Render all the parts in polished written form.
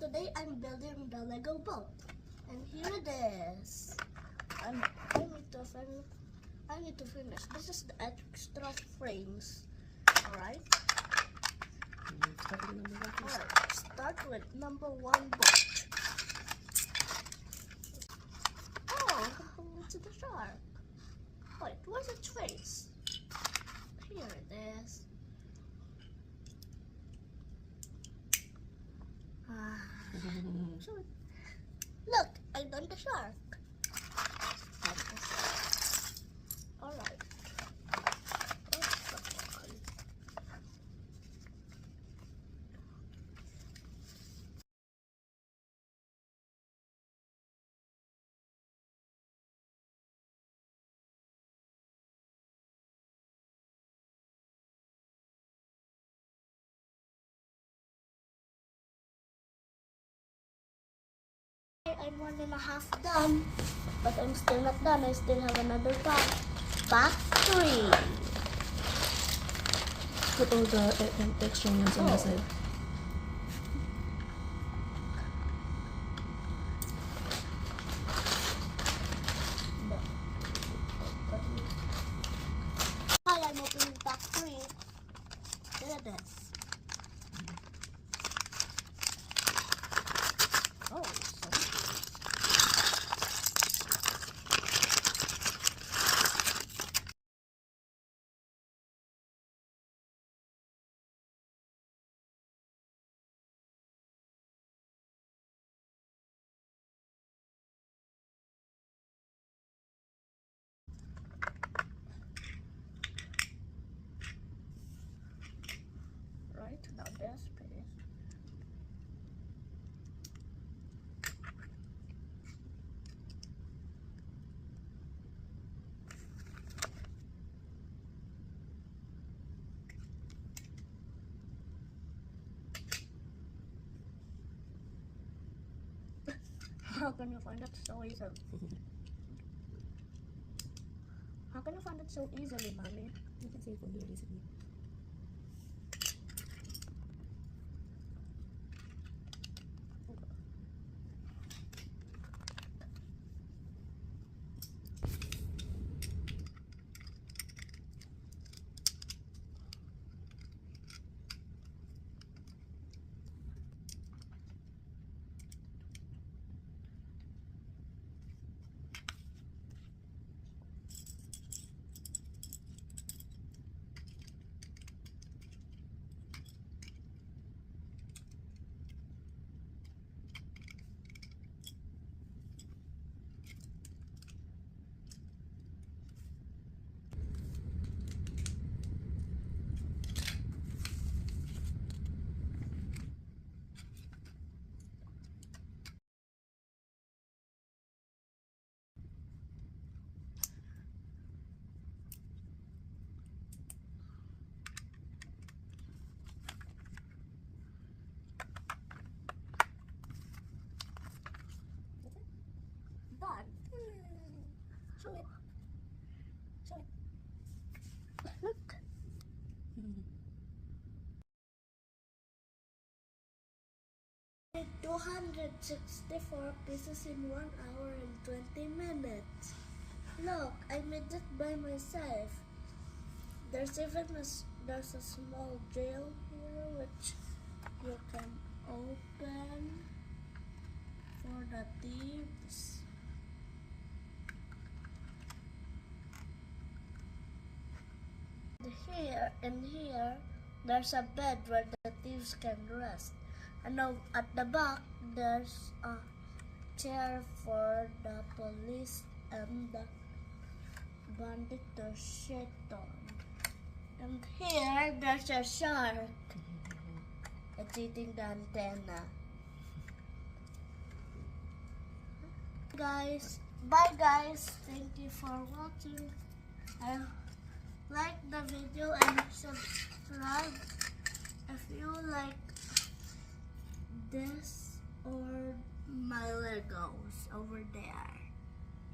today I'm building the Lego boat. And here it is. And I need to finish. This is the extra frames. Alright? Alright, start with number 1 boat. Oh, it's the shark. Wait, where's its face? Here it is. Look, I done the shark. Alright. I'm 1.5 done, but I'm still not done. I still have another part. Part 3. Put all the extra ones on the side. While I'm opening part 3, look at this. Oh, right now this space. How can you find it so easily? How can you find it so easily, Mommy? You can see it from here easily. Done. Show it. Show it. Look. 264 pieces in 1 hour and 20 minutes. Look, I made it by myself. There's a small drill here which you can open for the thieves. Here, there's a bed where the thieves can rest. And now at the back, there's a chair for the police and the bandit to sit on. And here, there's a shark. It's eating the antenna. Guys, bye guys. Thank you for watching. Like the video and subscribe if you like this or my Legos over there.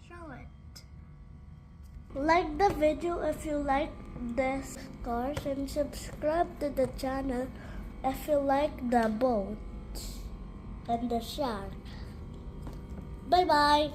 Show it. Like the video if you like this cars and subscribe to the channel if you like the boat. and the shark. Bye bye.